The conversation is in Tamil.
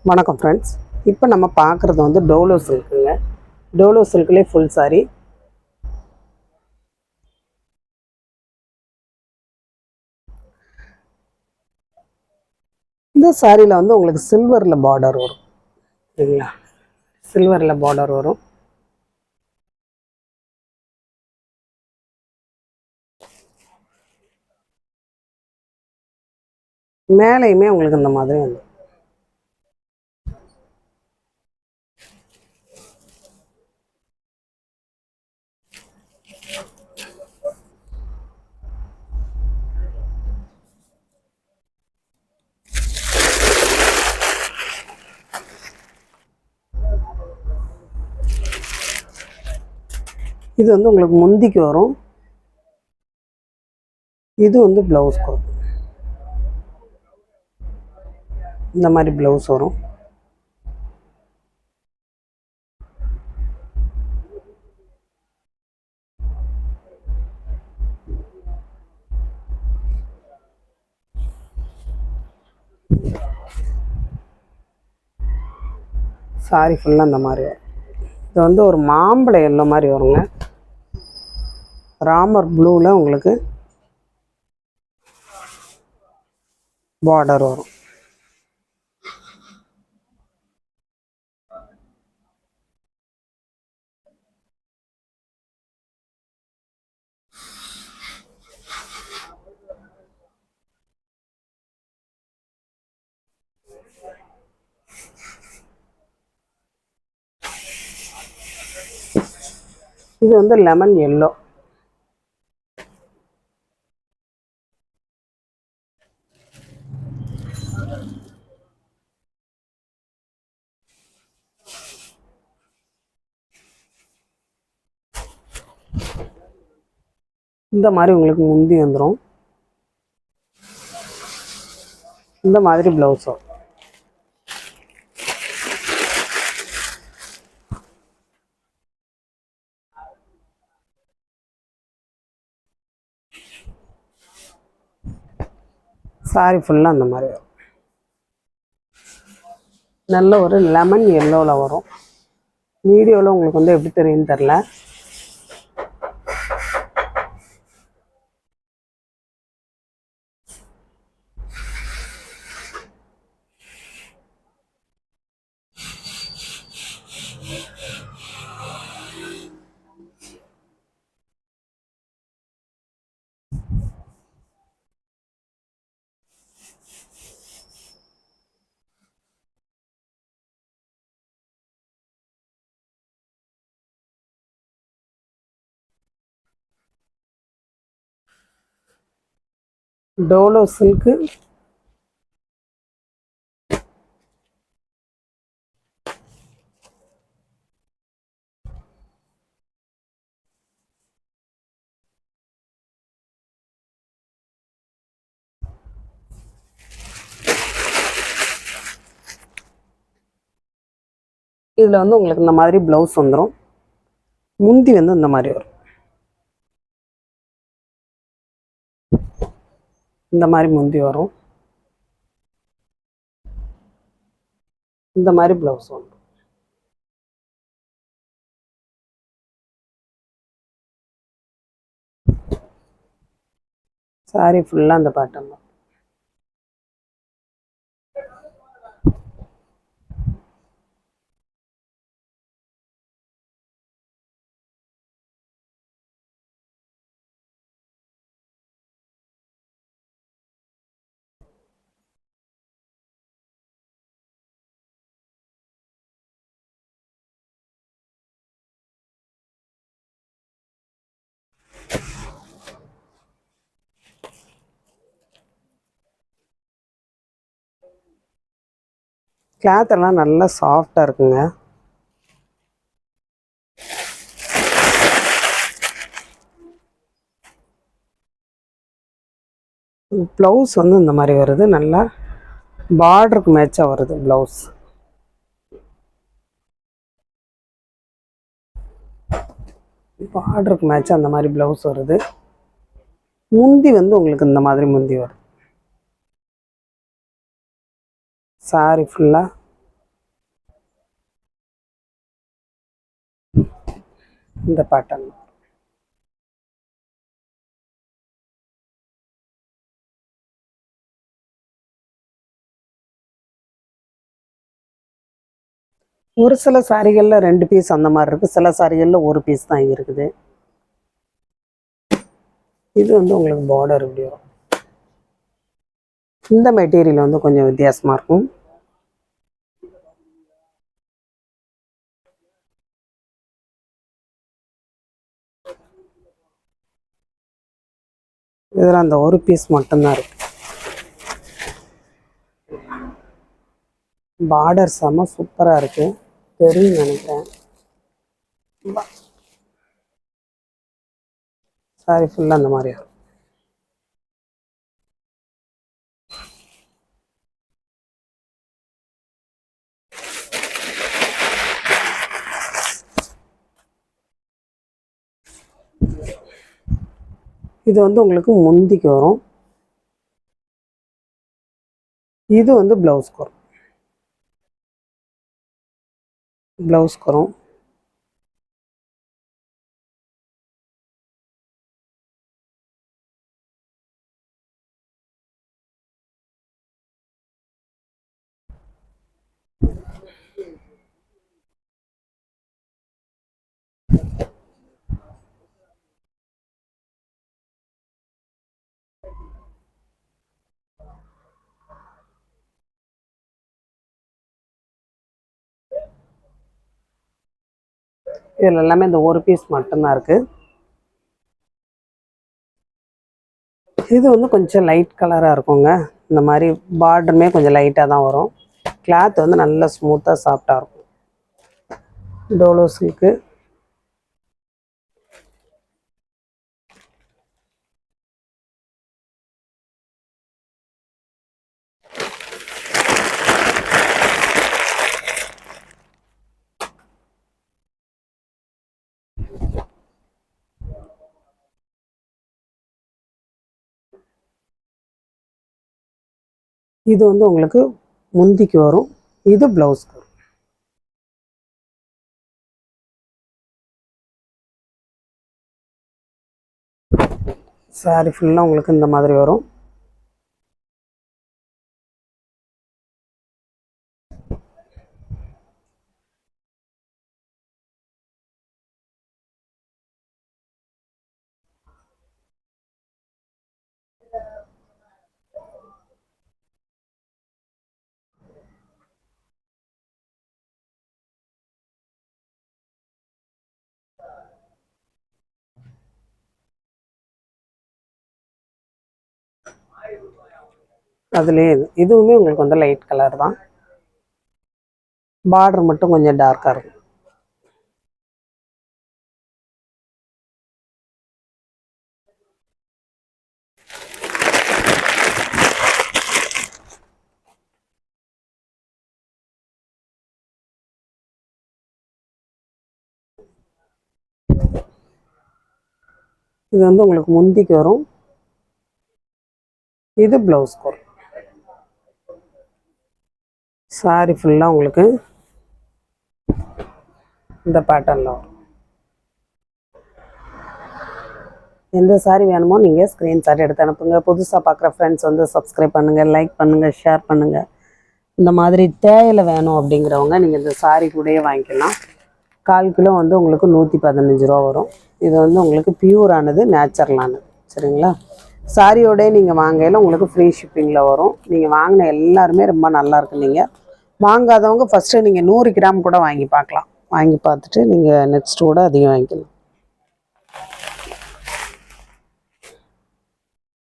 வணக்கம் ஃப்ரெண்ட்ஸ். இப்போ நம்ம பார்க்குறது வந்து டோலோ சில்க்குங்க. டோலோ சில்க்லேயே ஃபுல் சாரி. இந்த சாரியில் வந்து உங்களுக்கு சில்வரில் பார்டர் வரும். சரிங்களா? சில்வரில் பார்டர் வரும். மேலேயுமே உங்களுக்கு இந்த மாதிரி வந்து இது வந்து உங்களுக்கு முந்திக்கு வரும். இது வந்து ப்ளவுஸ்க்கு வரும். இந்த மாதிரி ப்ளவுஸ் வரும். சாரி ஃபுல்லாக இந்த மாதிரி வரும். இது வந்து ஒரு மாம்பழை எல்லோ மாதிரி வருங்க. ராமர் ப்ளூவில் உங்களுக்கு பார்டர் வரும். இது வந்து லெமன் எல்லோ. இந்த மாதிரி உங்களுக்கு முந்தி வந்துடும். இந்த மாதிரி ப்ளவுஸ் வரும். சாரி ஃபுல்லாக அந்த மாதிரி வரும். நல்ல ஒரு லெமன் எல்லோவில் வரும். வீடியோவில் உங்களுக்கு வந்து எப்படி தெரியும்னு தெரில. டோலோ சில்க்கு இதில் வந்து உங்களுக்கு இந்த மாதிரி ப்ளவுஸ் வந்துடும். முந்தி வந்து இந்த மாதிரி வரும். இந்த மாதிரி முந்தி வரும். இந்த மாதிரி ப்ளவுஸ் வந்துடும். சாரி ஃபுல்லாக அந்த பேட்டர்ன் தான். கிளாத் எல்லாம் நல்லா சாஃப்டாக இருக்குங்க. ப்ளவுஸ் வந்து இந்த மாதிரி வருது. நல்லா பார்டருக்கு மேட்சாக வருது ப்ளவுஸ். பார்டருக்கு மேட்சாக அந்த மாதிரி ப்ளவுஸ் வருது. முந்தி வந்து உங்களுக்கு இந்த மாதிரி முந்தி வரும். சாரி ஃபுல்லாக இந்த பேட்டர்ன். ஒரு சில சாரிகளில் 2 பீஸ் அந்த மாதிரி இருக்குது, சில சாரிகளில் ஒரு பீஸ் தான் இருக்குது. இது வந்து உங்களுக்கு பார்டர் இப்படி வரும். இந்த மெட்டீரியல் வந்து கொஞ்சம் வித்தியாசமாக இருக்கும். இதில் அந்த ஒரு பீஸ் மட்டும்தான் இருக்கு. பார்டர் செம்ம சூப்பராக இருக்குது, தெரியும் நினைக்கிறேன். சாரி ஃபுல்லாக அந்த மாதிரி வரும். இது வந்து உங்களுக்கு முந்திக்கு வரும். இது வந்து ப்ளவுஸ்க்கு வரும். ப்ளவுஸ்க்கு வரும். இதில் எல்லாமே இந்த ஒரு பீஸ் மட்டும்தான் இருக்குது. இது வந்து கொஞ்சம் லைட் கலராக இருக்குங்க. இந்த மாதிரி பார்டருமே கொஞ்சம் லைட்டாக தான் வரும். கிளாத் வந்து நல்லா ஸ்மூத்தாக சாஃப்டாக இருக்கும். டோலோ சில்க்கு. இது வந்து உங்களுக்கு முந்திக்கு வரும். இது ப்ளவுஸ்க்கு வரும். சாரி ஃபுல்லாக உங்களுக்கு இந்த மாதிரி வரும். அதுலேயே இதுவுமே உங்களுக்கு வந்து லைட் கலர் தான். பார்டர் மட்டும் கொஞ்சம் டார்க்காக இருக்கும். இது வந்து உங்களுக்கு முந்திக்கு வரும். இது ப்ளவுஸ்க்கு வரும். சாரி ஃபுல்லாக உங்களுக்கு இந்த பேட்டர்னில் வரும். எந்த சாரி வேணுமோ நீங்கள் ஸ்க்ரீன்ஷாட் எடுத்து அனுப்புங்க. புதுசாக பார்க்குற ஃப்ரெண்ட்ஸ் வந்து சப்ஸ்கிரைப் பண்ணுங்கள், லைக் பண்ணுங்கள், ஷேர் பண்ணுங்கள். இந்த மாதிரி தேயிலை வேணும் அப்படிங்கிறவங்க நீங்கள் இந்த சாரி கூடயே வாங்கிக்கலாம். 1/4 கிலோ வந்து உங்களுக்கு 115 ரூபா வரும். இது வந்து உங்களுக்கு பியூரானது, நேச்சுரலானது. சரிங்களா? சாரியோடய நீங்கள் வாங்கையில் உங்களுக்கு ஃப்ரீ ஷிப்பிங்கில் வரும். நீங்கள் வாங்கின எல்லாருமே ரொம்ப நல்லா இருக்குன்னீங்க. வாங்காதவங்க ஃபஸ்ட்டு நீங்கள் 100 கிராம் கூட வாங்கி பார்க்கலாம். வாங்கி பார்த்துட்டு நீங்கள் நெக்ஸ்ட்டு கூட அதிகம் வாங்கிக்கலாம்.